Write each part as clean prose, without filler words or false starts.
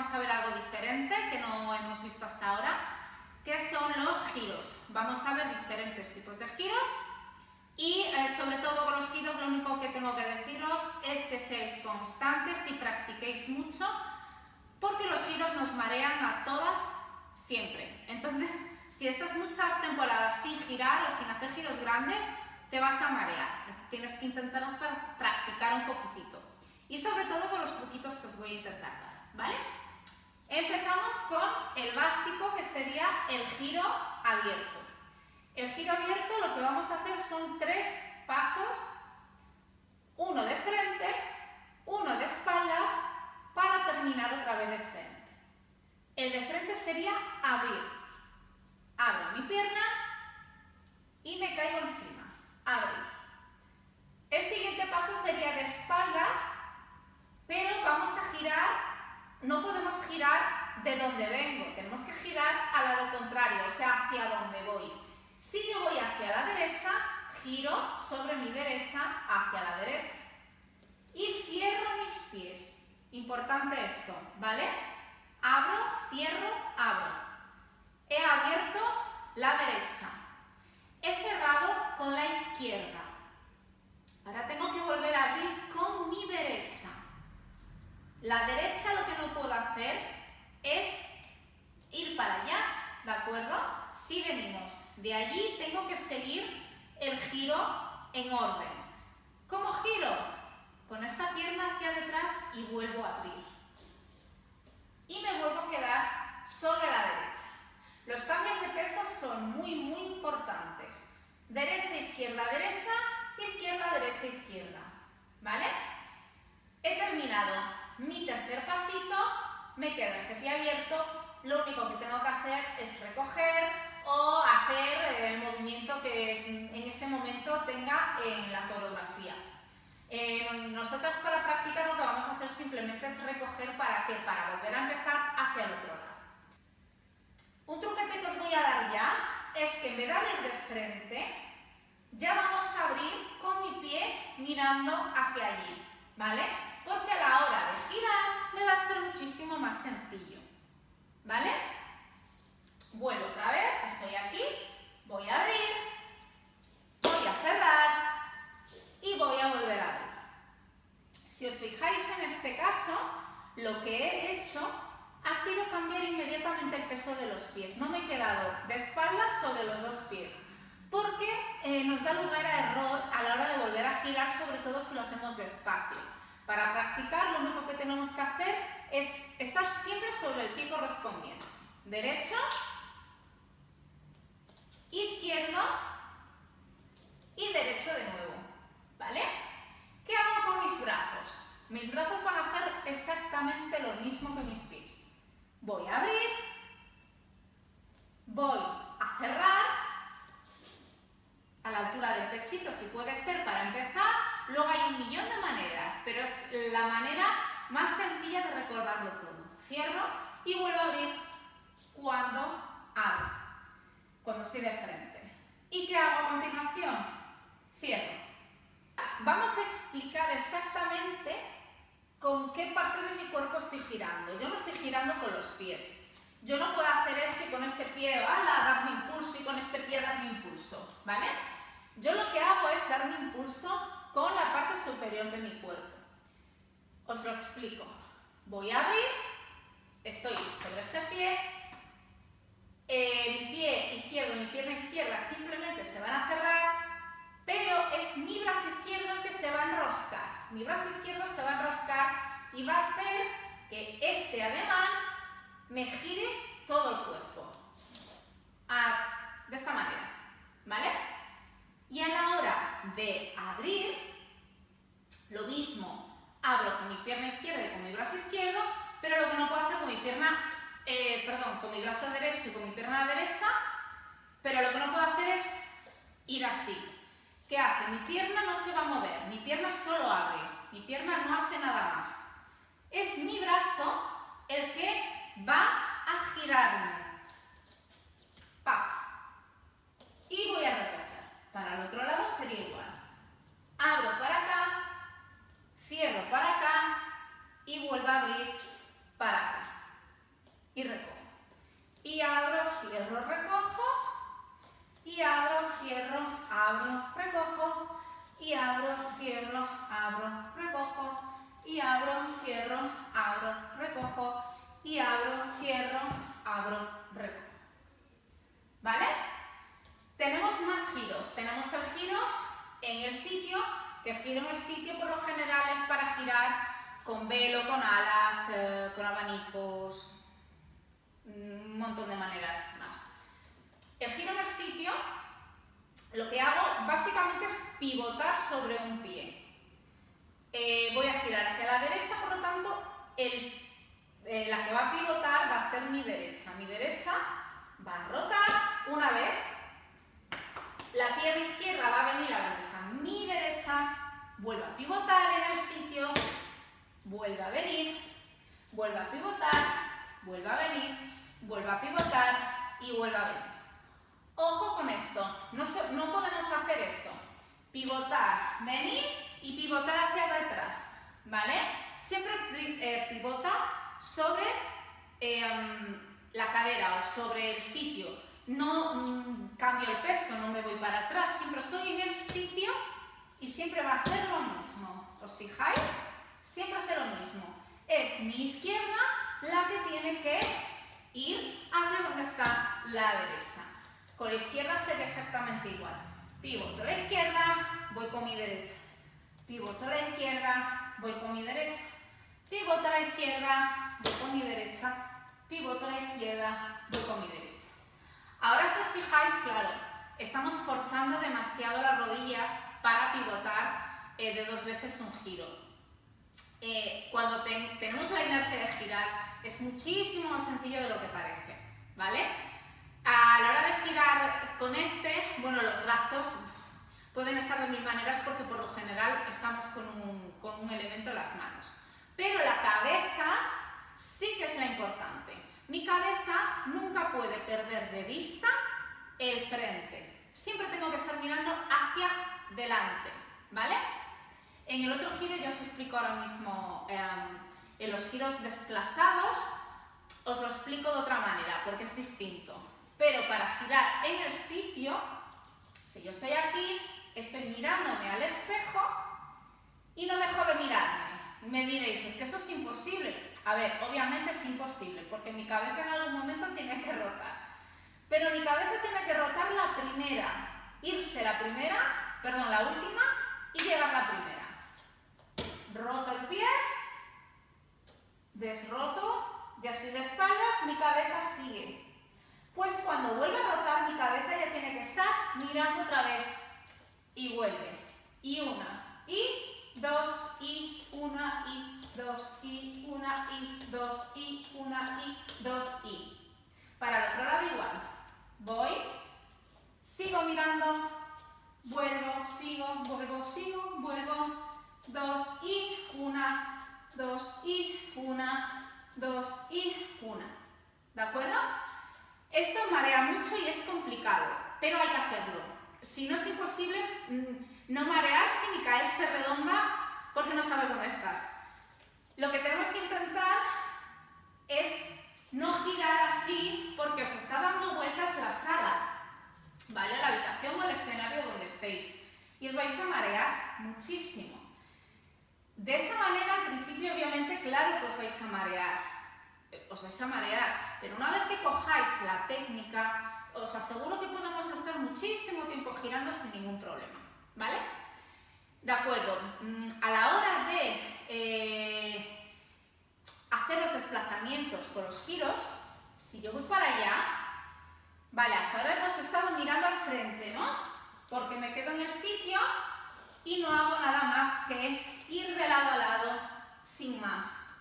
vamos a ver algo diferente que no hemos visto hasta ahora, que son los giros. Vamos a ver diferentes tipos de giros y sobre todo con los giros lo único que tengo que deciros es que seáis constantes y practiquéis mucho, porque los giros nos marean a todas siempre. Entonces, si estás muchas temporadas sin girar o sin hacer giros grandes, te vas a marear. Tienes que intentar practicar un poquitito. Y sobre todo con los truquitos que os voy a intentar dar, ¿vale? Empezamos con el básico, que sería el giro abierto. El giro abierto lo que vamos a hacer son 3 pasos, uno de frente, uno de espaldas, para terminar otra vez de frente. El de frente sería abrir. Abro mi pierna y me caigo encima. Abrir. El siguiente paso sería de espaldas, pero vamos a girar, no podemos girar de donde vengo, tenemos que girar al lado contrario, o sea, hacia donde voy. Si yo voy hacia la derecha, giro sobre mi derecha hacia la derecha. Y cierro mis pies. Importante esto, ¿vale? Abro, cierro, abro. He abierto la derecha. He cerrado con la izquierda. Ahora tengo que volver a abrir con mi derecha. La derecha lo que no puedo hacer es ir para allá, ¿de acuerdo? Si venimos de allí, tengo que seguir el giro en orden. ¿Cómo giro? Con esta pierna hacia detrás y vuelvo a abrir. Y me vuelvo a quedar sobre la derecha. Los cambios de peso son muy importantes. Derecha, izquierda, derecha, izquierda, derecha, izquierda. ¿Vale? He terminado mi tercer pasito, me queda este pie abierto. Lo único que tengo que hacer es recoger o hacer el movimiento que en este momento tenga en la coreografía. Nosotras para practicar lo que vamos a hacer simplemente es recoger para volver a empezar hacia el otro lado. Un truquete que os voy a dar ya es que en vez de abrir de frente, ya vamos a abrir con mi pie mirando hacia allí, ¿vale? Porque a la hora de girar me va a ser muchísimo más sencillo, ¿vale? Vuelvo otra vez, estoy aquí, voy a abrir, voy a cerrar y voy a volver a abrir. Si os fijáis en este caso, lo que he hecho ha sido cambiar inmediatamente el peso de los pies. No me he quedado de espaldas sobre los dos pies, porque nos da lugar a error a la hora de volver a girar, sobre todo si lo hacemos despacio. Para practicar, lo único que tenemos que hacer es estar siempre sobre el pie correspondiente. Derecho, izquierdo y derecho de nuevo, ¿vale? ¿Qué hago con mis brazos? Mis brazos van a hacer exactamente lo mismo que mis pies. Voy a abrir, voy a cerrar, a la altura del pechito si puede ser para empezar. Luego hay un millón de maneras, pero es la manera más sencilla de recordarlo todo. Cierro y vuelvo a abrir cuando abro, cuando estoy de frente. ¿Y qué hago a continuación? Cierro. Vamos a explicar exactamente con qué parte de mi cuerpo estoy girando. Yo no estoy girando con los pies. Yo no puedo hacer esto y con este pie darme impulso y con este pie darme impulso, ¿vale? Yo lo que hago es darme impulso con la parte superior de mi cuerpo. Os lo explico. Voy a abrir, estoy sobre este pie, mi pie izquierdo, mi pierna izquierda simplemente se van a cerrar, pero es mi brazo izquierdo el que se va a enroscar. Mi brazo izquierdo se va a enroscar y va a hacer que este ademán me gire todo el cuerpo. De esta manera, ¿vale? Y a la hora de abrir, lo mismo. Abro con mi pierna izquierda y con mi brazo izquierdo, pero lo que no puedo hacer con mi pierna, con mi brazo derecho y con mi pierna derecha, pero lo que no puedo hacer es ir así. ¿Qué hace? Mi pierna no se va a mover, mi pierna solo abre, mi pierna no hace nada más. Es mi brazo el que va a girarme. ¡Pap! Y voy a recoger. Para el otro lado sería igual. Abro para acá, cierro para acá y vuelvo a abrir para acá. y abro, cierro, abro, recojo, y abro, cierro, abro, recojo, y abro, cierro, abro, recojo. ¿Vale? Tenemos más giros. Tenemos el giro en el sitio, que el giro en el sitio por lo general es para girar con velo, con alas, con abanicos, un montón de maneras más. El giro en el sitio, lo que hago básicamente es pivotar sobre un pie. Voy a girar hacia la derecha, por lo tanto, la que va a pivotar va a ser mi derecha. Mi derecha va a rotar una vez. La pierna izquierda va a venir a donde está mi derecha, vuelve a pivotar en el sitio, vuelve a venir, vuelve a pivotar, vuelve a venir, vuelve a pivotar y vuelve a venir. Ojo con esto, no podemos hacer esto. Pivotar, venir y pivotar hacia atrás, ¿vale? Siempre pivota sobre la cadera o sobre el sitio. No cambio el peso, no me voy para atrás, siempre estoy en el sitio y siempre va a hacer lo mismo. ¿Os fijáis? Siempre hace lo mismo. Es mi izquierda la que tiene que ir hacia donde está la derecha. Con la izquierda sería exactamente igual. Pivoto a la izquierda, voy con mi derecha. Pivoto a la izquierda, voy con mi derecha. Pivoto a la izquierda, voy con mi derecha. Pivoto a la izquierda, voy con mi derecha. Ahora si os fijáis, claro, estamos forzando demasiado las rodillas para pivotar de 2 veces un giro. Cuando tenemos la inercia de girar es muchísimo más sencillo de lo que parece, ¿vale? A la hora de girar con bueno, los brazos pueden estar de 1000 maneras porque por lo general estamos con un elemento en las manos. Pero la cabeza sí que es la importante. Mi cabeza nunca puede perder de vista el frente. Siempre tengo que estar mirando hacia delante, ¿vale? En el otro giro ya os explico ahora mismo, en los giros desplazados, os lo explico de otra manera porque es distinto. Pero para girar en el sitio, si yo estoy aquí, estoy mirándome al espejo y no dejo de mirarme. Me diréis, es que eso es imposible. A ver, obviamente es imposible, porque mi cabeza en algún momento tiene que rotar. Pero mi cabeza tiene que rotar la primera, irse la última y llegar la primera. Roto el pie, desroto, ya estoy de espaldas, mi cabeza sigue. Pues cuando vuelve a rotar, mi cabeza ya tiene que estar mirando otra vez. Y vuelve. Y una, y dos, y una, y dos, y una, y dos, y una, y dos, y. Para el otro lado igual. Voy, sigo mirando, vuelvo, sigo, vuelvo, sigo, vuelvo. 2 y 1, 2 y 1, 2 y 1. ¿De acuerdo? Esto marea mucho y es complicado, pero hay que hacerlo. Si no es imposible, no marearse ni caerse redonda porque no sabes dónde estás. Lo que tenemos que intentar es no girar así porque os está dando vueltas la sala, ¿vale? La habitación o el escenario donde estéis. Y os vais a marear muchísimo. De esta manera, al principio, obviamente, claro que os vais a marear, pero una vez que cojáis la técnica, os aseguro que podemos estar muchísimo tiempo girando sin ningún problema, ¿vale? De acuerdo, a la hora de hacer los desplazamientos con los giros, si yo voy para allá, vale, hasta ahora hemos estado mirando al frente, ¿no? Porque me quedo en el sitio y no hago nada más que ir de lado a lado sin más.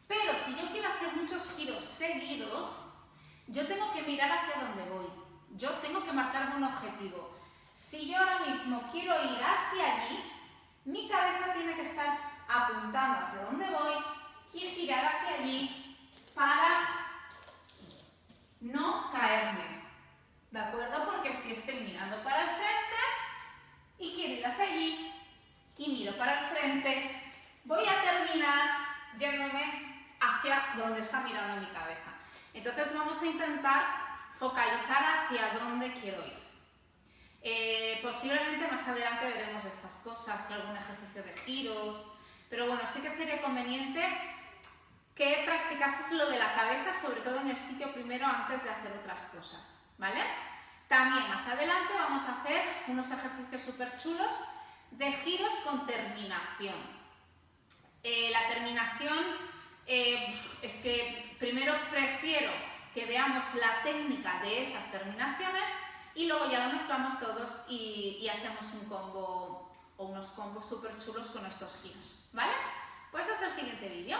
Pero si yo quiero hacer muchos giros seguidos, yo tengo que mirar hacia dónde voy. Yo tengo que marcarme un objetivo. Si yo ahora mismo quiero ir hacia allí, mi cabeza tiene que estar apuntando hacia dónde voy y girar hacia allí para no caerme. ¿De acuerdo? Porque si estoy mirando para el frente y quiero ir hacia allí y miro para el frente, voy a terminar yéndome hacia donde está mirando mi cabeza. Entonces vamos a intentar focalizar hacia dónde quiero ir. Posiblemente más adelante veremos estas cosas, algún ejercicio de giros, pero bueno, sí que sería conveniente que practicases lo de la cabeza, sobre todo en el sitio primero antes de hacer otras cosas, ¿vale? También más adelante vamos a hacer unos ejercicios súper chulos de giros con terminación. La terminación es que primero prefiero que veamos la técnica de esas terminaciones y luego ya lo mezclamos todos y hacemos un combo o unos combos súper chulos con estos giros, ¿vale? Pues hasta el siguiente vídeo.